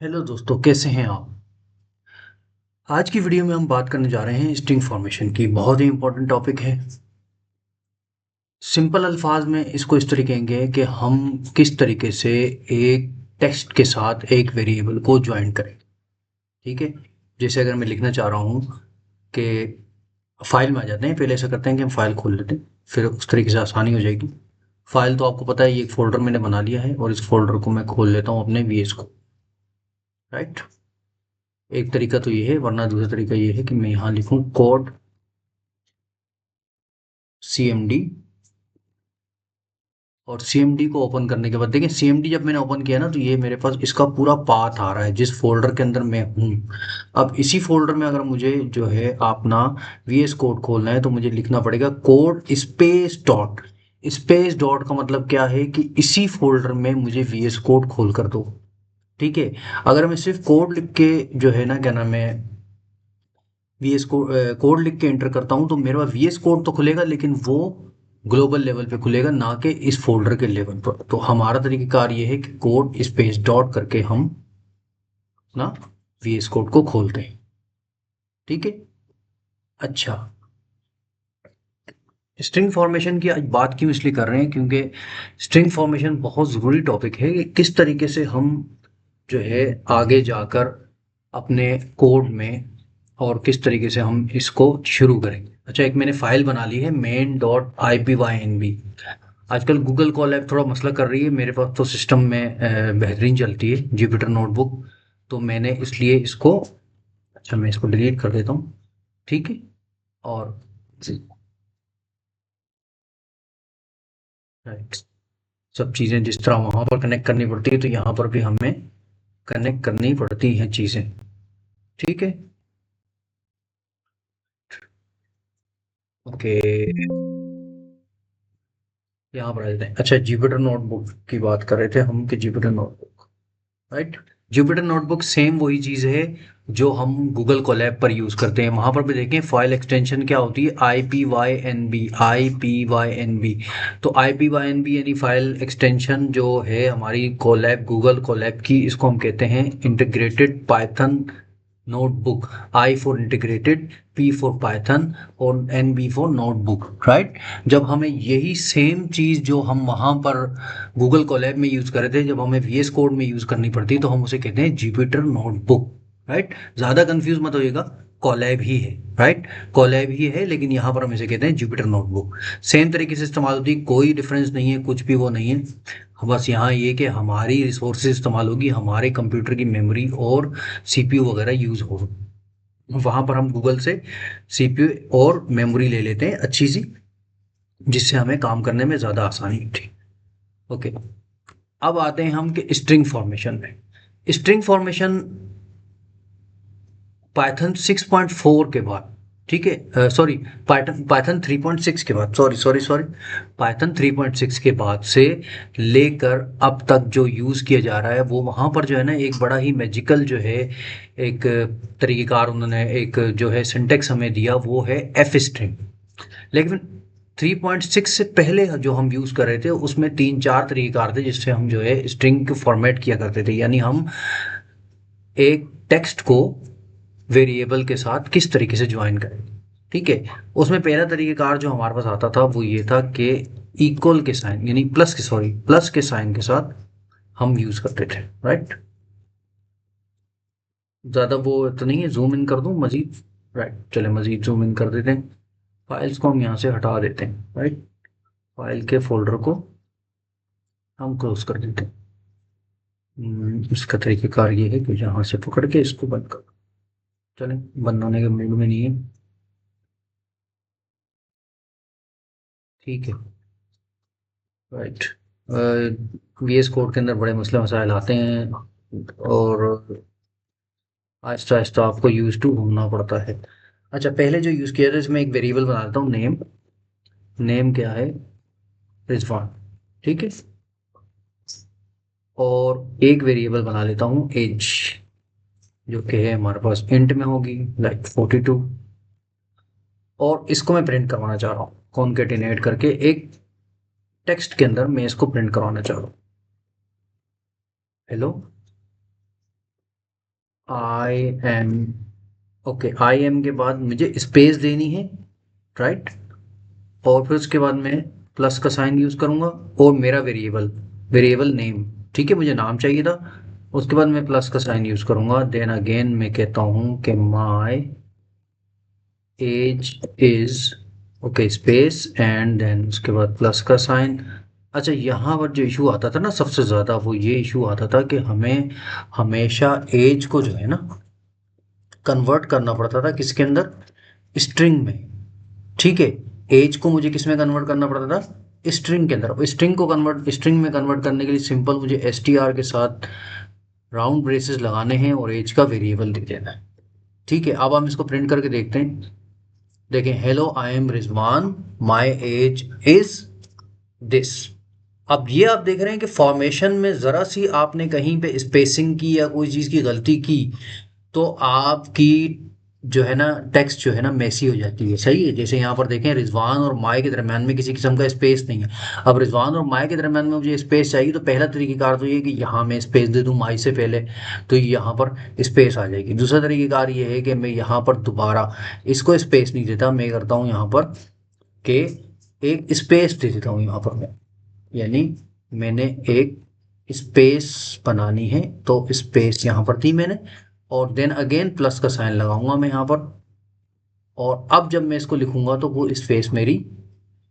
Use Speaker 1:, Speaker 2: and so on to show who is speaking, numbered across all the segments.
Speaker 1: Hello दोस्तों, कैसे हैं आप। आज की वीडियो में हम बात करने जा रहे हैं स्ट्रिंग फॉर्मेशन की। बहुत ही इंपॉर्टेंट टॉपिक है। सिंपल अल्फाज में इसको इस तरह कहेंगे कि हम किस तरीके से एक टेक्स्ट के साथ एक वेरिएबल को ज्वाइन करें। ठीक है। जैसे अगर मैं लिखना चाह रहा हूँ कि फाइल में आ जाते हैं, पहले ऐसा करते हैं कि हम फाइल खोल लेते हैं, फिर उस तरीके से आसानी हो जाएगी। फाइल तो आपको पता है, ये एक फोल्डर मैंने बना लिया है और इस फोल्डर को मैं खोल लेता हूँ अपने वीएस को। राइट। एक तरीका तो ये है, वरना दूसरा तरीका ये है कि मैं यहाँ लिखूँ कोड CMD। और CMD को ओपन करने के बाद देखिए, CMD जब मैंने ओपन किया ना, तो ये मेरे पास इसका पूरा पाथ आ रहा है जिस फोल्डर के अंदर मैं हूँ। अब इसी फोल्डर में अगर मुझे जो है अपना VS कोड खोलना है तो मुझे लिखना पड़ेगा code space dot. Space dot का मतलब क्या है कि इसी फोल्डर में मुझे VS कोड खोल कर दो। ठीक है। अगर मैं सिर्फ कोड लिख के जो है ना, क्या नाम है, VS कोड लिख के एंटर करता हूँ तो मेरे पास VS कोड तो खुलेगा, लेकिन वो ग्लोबल लेवल पे खुलेगा, ना कि इस फोल्डर के लेवल पर। तो हमारा तरीकाकार ये है कि कोड स्पेस डॉट करके हम ना VS कोड को खोलते हैं। ठीक है। अच्छा, स्ट्रिंग फॉर्मेशन की आज बात क्यों इसलिए कर रहे हैं, क्योंकि स्ट्रिंग फॉर्मेशन बहुत ज़रूरी टॉपिक है कि किस तरीके से हम जो है आगे जाकर अपने कोड में और किस तरीके से हम इसको शुरू करेंगे। अच्छा, एक मैंने फाइल बना ली है main.ipynb। आजकल गूगल कॉलैब थोड़ा मसला कर रही है, मेरे पास तो सिस्टम में बेहतरीन चलती है जुपिटर नोटबुक। तो मैंने इसलिए इसको, अच्छा मैं इसको डिलीट कर देता हूँ। ठीक है। और राइट, सब चीज़ें जिस तरह वहाँ पर कनेक्ट करनी पड़ती है तो यहाँ पर भी हमें कनेक्ट करनी पड़ती हैं चीज़ें। ठीक है। ओके, यहाँ पर आ जाते हैं। अच्छा, जुपिटर नोटबुक की बात कर रहे थे हम कि Jupyter notebook, right. Jupyter notebook same वही चीज़ है जो हम गूगल कोलैब पर यूज़ करते हैं। वहाँ पर भी देखें फाइल एक्सटेंशन क्या होती है, IPYNB। IPYNB, तो IPYNB यानी फाइल एक्सटेंशन जो है हमारी कोलैब, गूगल कोलैब की, इसको हम कहते हैं integrated Python notebook. I for integrated, P for Python और NB फॉर नोटबुक। राइट। जब हमें यही सेम चीज़ जो हम वहाँ पर गूगल कोलैब में यूज़ कर रहे थे, जब हमें VS कोड में यूज़ करनी पड़ती है तो हम उसे कहते हैं जुपिटर नोटबुक। राइट। ज़्यादा कंफ्यूज मत होइएगा, कोलैब ही है। राइट। कोलैब ही है, लेकिन यहाँ पर हम इसे कहते हैं जुपिटर नोटबुक। सेम तरीके से इस्तेमाल होती है, कोई डिफरेंस नहीं है, कुछ भी वो नहीं है। बस यहाँ ये कि हमारी रिसोर्सेज इस्तेमाल होगी, हमारे कंप्यूटर की मेमोरी और CPU वगैरह यूज़ हो। वहाँ पर हम गूगल से CPU और मेमोरी ले लेते हैं अच्छी सी, जिससे हमें काम करने में ज़्यादा आसानी होती है। ओके। अब आते हैं हम कि स्ट्रिंग फॉर्मेशन में। स्ट्रिंग फॉर्मेशन पाइथन 6.4 के बाद, ठीक है, सॉरी, पाइथन पाइथन 3.6 के बाद, सॉरी सॉरी सॉरी, पाइथन 3.6 के बाद से लेकर अब तक जो यूज़ किया जा रहा है, वो वहाँ पर जो है ना एक बड़ा ही मैजिकल जो है एक तरीक़ेकार उन्होंने एक जो है सिंटेक्स हमें दिया, वो है एफ स्ट्रिंग। लेकिन 3.6 से पहले जो हम यूज़ कर रहे थे उसमें तीन चार तरीक़ेकार थे जिससे हम जो है स्ट्रिंग को फॉर्मेट किया करते थे। यानी हम एक टेक्स्ट को वेरिएबल के साथ किस तरीके से ज्वाइन करें। ठीक है। उसमें पहला तरीकेकार जो हमारे पास आता था वो ये था कि इक्वल के साइन, यानी प्लस के, सॉरी, प्लस के साइन के साथ हम यूज करते थे। राइट। ज़्यादा वो तो नहीं है, जूम इन कर दूं मजीद। राइट, चले मजीद जूम इन कर देते हैं। फाइल्स को हम यहाँ से हटा देते हैं। राइट। फाइल के फोल्डर को हम क्लोज कर देते हैं। इसका तरीकेकार ये है कि यहाँ से पकड़ के इसको बंद कर, चले बंद होने के मूड में नहीं है। ठीक है। राइट। VS कोड के अंदर बड़े मसले मसाइल आते हैं और आहिस्ता आहिस्ता आपको यूज टू होना पड़ता है। अच्छा, पहले जो यूज़ किया था इसमें एक वेरिएबल बना देता हूँ, नेम। नेम क्या है, रिजवान। ठीक है। और एक वेरिएबल बना लेता हूँ एज, जो कि है हमारे पास इंट में होगी, लाइक 42। और इसको मैं प्रिंट करवाना चाह रहा हूँ कॉन्केटिनेट करके एक टेक्स्ट के अंदर मैं इसको प्रिंट करवाना चाह रहा हूँ। Hello. I am, okay, I am के बाद मुझे स्पेस देनी है, राइट, और फिर उसके बाद मैं प्लस का साइन यूज़ करूँगा, और मेरा वेरिएबल, वेरिएबल नेम, ठीक है, मुझे नाम चाहिए था, उसके बाद मैं प्लस का साइन यूज़ करूँगा, देन अगेन मैं कहता हूँ कि my age is, okay, space, and then उसके बाद प्लस का साइन। अच्छा, यहाँ पर जो इशू आता था ना सबसे ज़्यादा, वो ये इशू आता था कि हमें हमेशा एज को जो है ना कन्वर्ट करना पड़ता था किसके अंदर, स्ट्रिंग में, ठीक है, एज को मुझे किस में कन्वर्ट करना पड़ता था, स्ट्रिंग के अंदर। स्ट्रिंग में कन्वर्ट करने के लिए सिंपल मुझे एस टी आर के साथ राउंड ब्रेसेस लगाने हैं और एज का वेरिएबल दे देना है, ठीक है। अब हम इसको प्रिंट करके देखते हैं, देखें, hello I am Rizwan, my age is this. अब ये आप देख रहे हैं कि फॉर्मेशन में ज़रा सी आपने कहीं पे स्पेसिंग की या कोई चीज़ की गलती की तो आपकी जो है ना टेक्स्ट जो है ना मेसी हो जाती है, सही है। जैसे यहाँ पर देखें, रिजवान और माई के दरम्यान में किसी किस्म का स्पेस नहीं है। अब रिजवान और माई के दरम्यान में मुझे स्पेस चाहिए, तो पहला तरीकेकार तो ये है कि यहाँ मैं स्पेस दे दूँ माई से पहले, तो यहाँ पर स्पेस आ जाएगी। दूसरा तरीकेकार ये है कि मैं यहाँ पर दोबारा इसको स्पेस नहीं देता, मैं करता हूँ यहाँ पर कि एक स्पेस दे देता हूँ यहाँ पर मैं, यानी मैंने एक स्पेस बनानी है, तो स्पेस यहाँ पर दी मैंने, और देन अगेन प्लस का साइन लगाऊंगा मैं यहाँ पर, और अब जब मैं इसको लिखूंगा तो वो स्पेस मेरी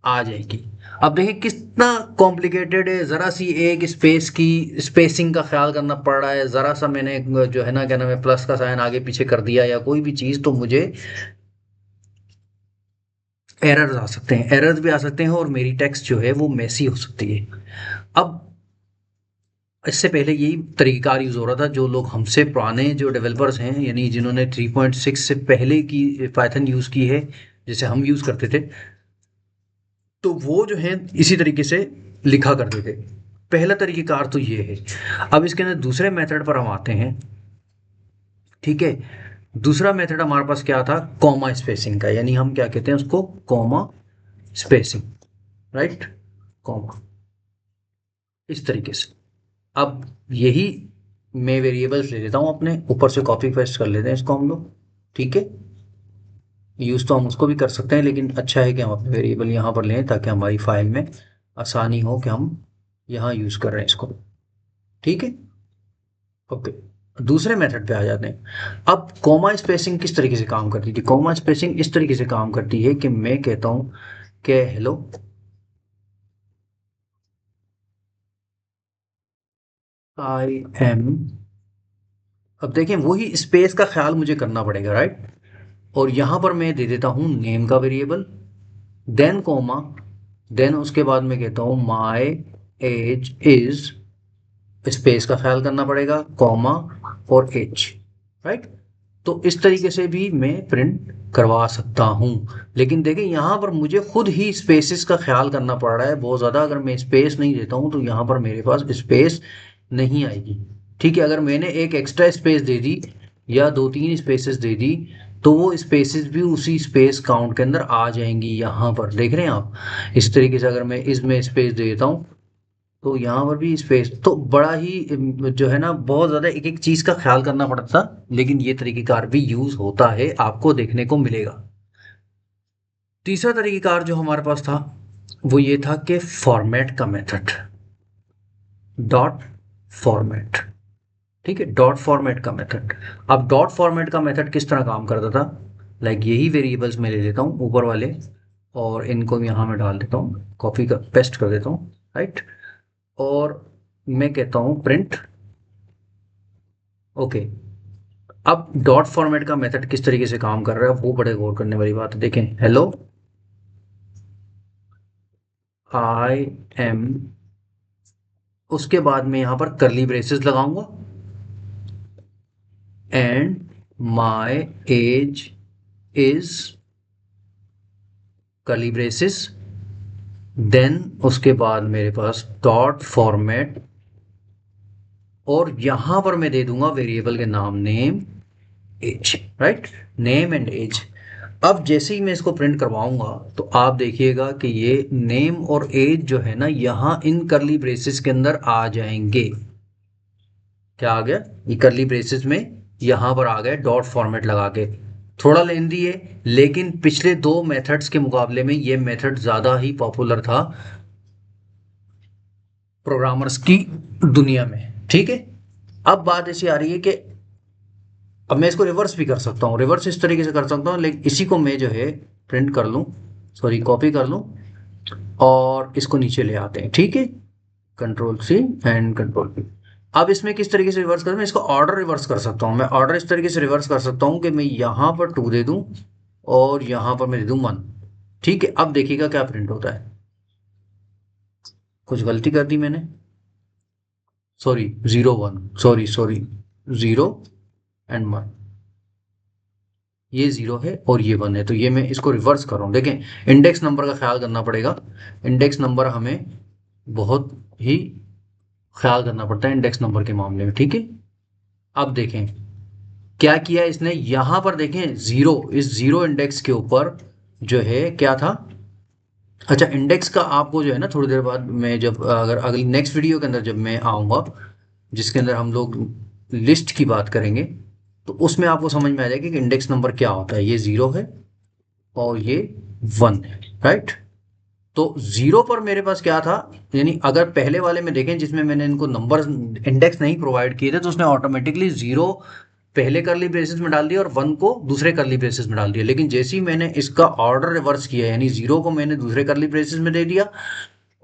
Speaker 1: आ जाएगी। अब देखिए कितना कॉम्प्लिकेटेड है, ज़रा सी एक स्पेस की स्पेसिंग का ख्याल करना पड़ रहा है, ज़रा सा मैंने जो है ना क्या नाम है प्लस का साइन आगे पीछे कर दिया या कोई भी चीज़, तो मुझे एरर्स आ सकते हैं, एरर्स भी आ सकते हैं, और मेरी टेक्स्ट जो है वो मेसी हो सकती है। अब इससे पहले यही तरीक़ाकार यूज़ हो रहा था, जो लोग हमसे पुराने जो डेवलपर्स हैं, यानी जिन्होंने 3.6 से पहले की पाइथन यूज़ की है, जैसे हम यूज़ करते थे, तो वो जो है इसी तरीके से लिखा करते थे। पहला तरीक़ेकार तो ये है। अब इसके अंदर दूसरे मेथड पर हम आते हैं, ठीक है। दूसरा मेथड हमारे पास क्या था, कॉमा स्पेसिंग का, यानी हम क्या कहते हैं उसको, कॉमा स्पेसिंग, राइट, कॉमा, इस तरीके से। अब यही मैं वेरिएबल्स ले लेता हूँ अपने, ऊपर से कॉपी पेस्ट कर लेते हैं इसको हम लोग, ठीक है। यूज़ तो हम उसको भी कर सकते हैं, लेकिन अच्छा है कि हम अपने वेरिएबल यहाँ पर लें ताकि हमारी फाइल में आसानी हो कि हम यहाँ यूज़ कर रहे हैं इसको, ठीक है, ओके। दूसरे मेथड पे आ जाते हैं। अब कॉमा स्पेसिंग किस तरीके से काम करती थी, कॉमा स्पेसिंग इस तरीके से काम करती है कि मैं कहता हूँ कि हेलो आई एम, अब देखें वही स्पेस का ख्याल मुझे करना पड़ेगा, राइट, और यहाँ पर मैं दे देता हूँ नेम का वेरिएबल, देन कॉमा, देन उसके बाद मैं कहता हूँ माई एज इज, स्पेस का ख्याल करना पड़ेगा, कॉमा और एज, राइट। तो इस तरीके से भी मैं प्रिंट करवा सकता हूँ, लेकिन देखिए यहाँ पर मुझे खुद ही स्पेसिस का ख्याल करना पड़ रहा है बहुत ज़्यादा। अगर मैं स्पेस नहीं देता हूँ तो यहाँ पर मेरे पास स्पेस नहीं आएगी, ठीक है। अगर मैंने एक एक्स्ट्रा स्पेस दे दी या दो तीन स्पेसेस दे दी, तो वो स्पेसेस भी उसी स्पेस काउंट के अंदर आ जाएंगी। यहाँ पर देख रहे हैं आप, इस तरीके से अगर मैं इसमें स्पेस दे देता हूँ तो यहाँ पर भी स्पेस, तो बड़ा ही जो है ना बहुत ज़्यादा एक एक चीज़ का ख्याल करना पड़ता, लेकिन ये तरीक़ेकार भी यूज़ होता है, आपको देखने को मिलेगा। तीसरा तरीक़ेकार जो हमारे पास था वो ये था कि फॉर्मेट का मेथड, डॉट फॉर्मेट, ठीक है, डॉट फॉर्मेट का मेथड। अब डॉट फॉर्मेट का मेथड किस तरह काम करता था, लाइक यही वेरिएबल्स मैं ले लेता हूँ ऊपर वाले, और इनको यहाँ मैं डाल देता हूँ, कॉपी का पेस्ट कर देता हूँ, राइट, और मैं कहता हूँ प्रिंट, ओके। अब डॉट फॉर्मेट का मेथड किस तरीके से काम कर रहा है वो बड़े गौर करने वाली बात है। देखें, हेलो आई एम, उसके बाद में यहाँ पर करली ब्रेसेस लगाऊंगा, and my age is curly braces, then उसके बाद मेरे पास डॉट फॉर्मेट, और यहां पर मैं दे दूंगा वेरिएबल के नाम name age, right, name and age. अब जैसे ही मैं इसको प्रिंट करवाऊंगा तो आप देखिएगा कि ये नेम और एज जो है ना यहाँ इन करली ब्रेसेस के अंदर आ जाएंगे। क्या आ गया, ये करली ब्रेसेस में यहाँ पर आ गए डॉट फॉर्मेट लगा के। थोड़ा लेंदी है, लेकिन पिछले दो मेथड्स के मुकाबले में ये मेथड ज़्यादा ही पॉपुलर था प्रोग्रामर्स की दुनिया में। ठीक है, अब बात ऐसी आ रही है कि अब मैं इसको रिवर्स भी कर सकता हूँ, रिवर्स इस तरीके से कर सकता हूँ, लेकिन इसी को मैं जो है प्रिंट कर लूँ, सॉरी कॉपी कर लूँ और इसको नीचे ले आते हैं। ठीक है, control C and control P. अब इसमें किस तरीके से रिवर्स करूँ, मैं इसको ऑर्डर रिवर्स कर सकता हूँ। मैं ऑर्डर इस तरीके से रिवर्स कर सकता हूँ कि मैं यहाँ पर 2 दे दूँ और यहाँ पर मैं दे दूँ 1। ठीक है, अब देखिएगा क्या प्रिंट होता है। कुछ गलती कर दी मैंने, सॉरी 0 1, सॉरी सॉरी 0 एंड 1, ये 0 है और ये 1 है। तो ये मैं इसको रिवर्स कर रहा हूँ। देखें, इंडेक्स नंबर का ख्याल करना पड़ेगा। इंडेक्स नंबर हमें बहुत ही ख्याल करना पड़ता है इंडेक्स नंबर के मामले में। ठीक है, अब देखें क्या किया इसने, यहां पर देखें जीरो, इस जीरो इंडेक्स के ऊपर जो है क्या था। अच्छा, इंडेक्स का आपको जो है ना थोड़ी देर बाद मैं जब अगर अगली नेक्स्ट वीडियो के अंदर जब मैं आऊँगा जिसके अंदर हम लोग लिस्ट की बात करेंगे, तो उसमें आपको समझ में आ जाएगा कि इंडेक्स नंबर क्या होता है। ये 0 है और ये 1 है, राइट। तो 0 पर मेरे पास क्या था, यानी अगर पहले वाले में देखें जिसमें मैंने इनको नंबर इंडेक्स नहीं प्रोवाइड किए थे, तो उसने ऑटोमेटिकली 0 पहले करली ब्रेसेस में डाल दिया और 1 को दूसरे करली ब्रेसेस में डाल दिया। लेकिन जैसे ही मैंने इसका ऑर्डर रिवर्स किया, यानी 0 को मैंने दूसरे करली ब्रेसेस में दे दिया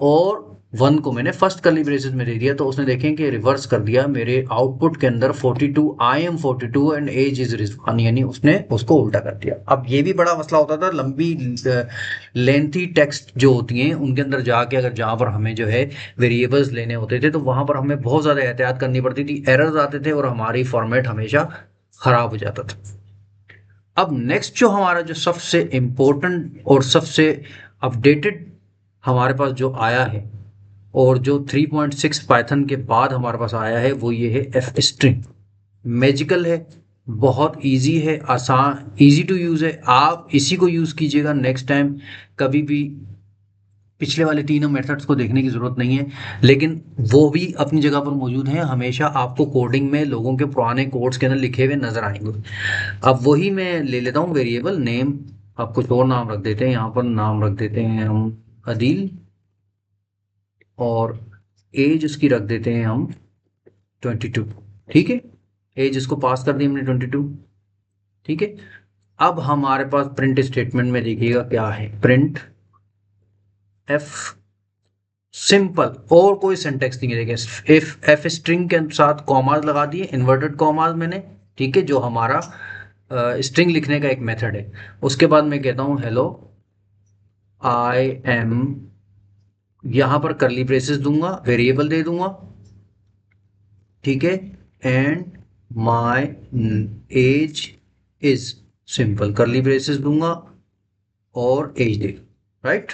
Speaker 1: और 1 को मैंने फर्स्ट करली ब्रेसेस में दे दिया, तो उसने देखें कि रिवर्स कर दिया मेरे आउटपुट के अंदर 42, I am 42 and age is Rizwan, यानी उसने उसको उल्टा कर दिया। अब ये भी बड़ा मसला होता था, लंबी लेंथी टेक्स्ट जो होती हैं उनके अंदर जाके अगर जहाँ पर हमें जो है वेरिएबल्स लेने होते थे, तो वहां पर हमें बहुत ज़्यादा एहतियात करनी पड़ती थी, एरर्स आते थे और हमारी फॉर्मेट हमेशा खराब हो जाता था। अब नेक्स्ट जो हमारा जो सबसे इम्पोर्टेंट और सबसे अपडेटेड हमारे पास जो आया है और जो 3.6 पाइथन के बाद हमारे पास आया है, वो ये है एफ स्ट्रिंग। मैजिकल है, बहुत इजी है, आसान, इजी टू यूज़ है। आप इसी को यूज़ कीजिएगा नेक्स्ट टाइम, कभी भी पिछले वाले तीनों मेथड्स को देखने की ज़रूरत नहीं है, लेकिन वो भी अपनी जगह पर मौजूद हैं। हमेशा आपको कोडिंग में लोगों के पुराने कोड्स के अंदर लिखे हुए नज़र आएंगे। अब वही मैं ले लेता हूँ वेरिएबल नेम, आप कुछ और नाम रख देते हैं, यहाँ पर नाम रख देते हैं हम अदील, और एज उसकी रख देते हैं हम 22। ठीक है, एज इसको पास कर दी हमने 22। ठीक है, अब हमारे पास प्रिंट स्टेटमेंट में देखिएगा क्या है, प्रिंट एफ सिंपल, और कोई सिंटेक्स नहीं है। देखिए इफ एफ स्ट्रिंग के साथ कॉमाज लगा दिए, इन्वर्टेड कॉमाज मैंने। ठीक है, जो हमारा स्ट्रिंग लिखने का एक मेथड है। उसके बाद मैं कहता हूँ हेलो आई एम, यहाँ पर करली ब्रेसेस दूंगा, वेरिएबल दे दूंगा। ठीक है, and my age is, simple करली ब्रेसेस दूंगा और एज दे, राइट।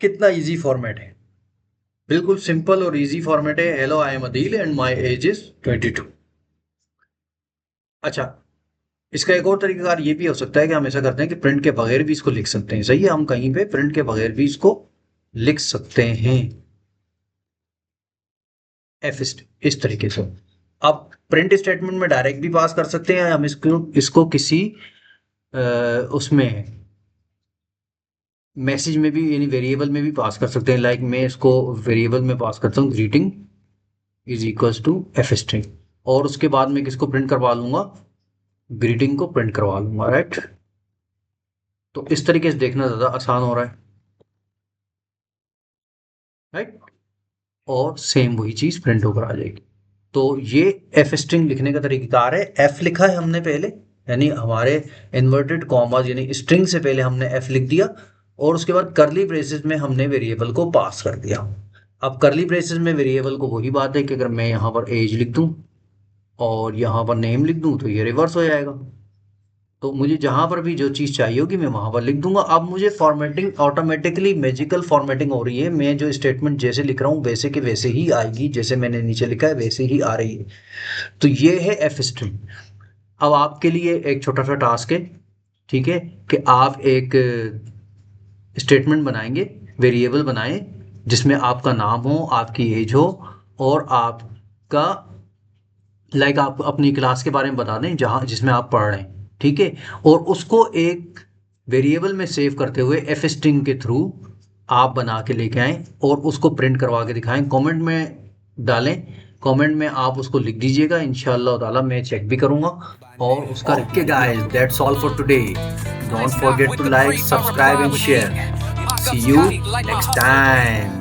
Speaker 1: कितना इजी फॉर्मेट है, बिल्कुल सिंपल और इजी फॉर्मेट है। Hello I am Adeel and my age is 22। अच्छा, इसका एक और तरीकाकार ये भी हो सकता है कि हम ऐसा करते हैं कि प्रिंट के बगैर भी इसको लिख सकते हैं। सही है, हम कहीं पे प्रिंट के बगैर भी इसको लिख सकते हैं एफ इस तरीके से। अब प्रिंट स्टेटमेंट में डायरेक्ट भी पास कर सकते हैं, हम इसको इसको किसी उसमें मैसेज में भी यानी वेरिएबल में भी पास कर सकते हैं। लाइक मैं इसको वेरिएबल में पास करता हूँ greeting is equals to f string, और उसके बाद मैं किसको प्रिंट करवा लूंगा, ग्रीटिंग को प्रिंट करवा लूंगा, राइट। तो इस तरीके से देखना ज़्यादा आसान हो रहा है, राइट। और सेम वही चीज़ प्रिंट होकर आ जाएगी। तो ये एफ स्ट्रिंग लिखने का तरीकाकार है। एफ लिखा है हमने पहले, यानी हमारे इन्वर्टेड कॉमास यानी स्ट्रिंग से पहले हमने एफ लिख दिया, और उसके बाद करली ब्रेसेस में हमने वेरिएबल को पास कर दिया। अब करली ब्रेसेस में वेरिएबल को वही बात है कि अगर मैं यहाँ पर एज लिख दूँ और यहाँ पर नेम लिख दूँ तो ये रिवर्स हो जाएगा। तो मुझे जहाँ पर भी जो चीज़ चाहिए होगी मैं वहाँ पर लिख दूंगा। अब मुझे फॉर्मेटिंग ऑटोमेटिकली मैजिकल फॉर्मेटिंग हो रही है, मैं जो स्टेटमेंट जैसे लिख रहा हूँ वैसे के वैसे ही आएगी, जैसे मैंने नीचे लिखा है वैसे ही आ रही है। तो ये है एफ स्ट्रिंग। अब आपके लिए एक छोटा सा टास्क है, ठीक है, कि आप एक स्टेटमेंट बनाएंगे, वेरिएबल बनाएं जिसमें आपका नाम हो, आपकी एज हो और आपका लाइक आप अपनी क्लास के बारे में बता दें जहाँ जिसमें आप पढ़ रहे हैं, ठीक है, और उसको एक वेरिएबल में सेव करते हुए एफ स्ट्रिंग के थ्रू आप बना के लेके आएँ और उसको प्रिंट करवा के दिखाएं, कमेंट में डालें, कमेंट में आप उसको लिख दीजिएगा, इंशाल्लाह ताला मैं चेक भी करूँगा और उसका okay guys, that's all for today, don't forget to like, subscribe and share, see you next time.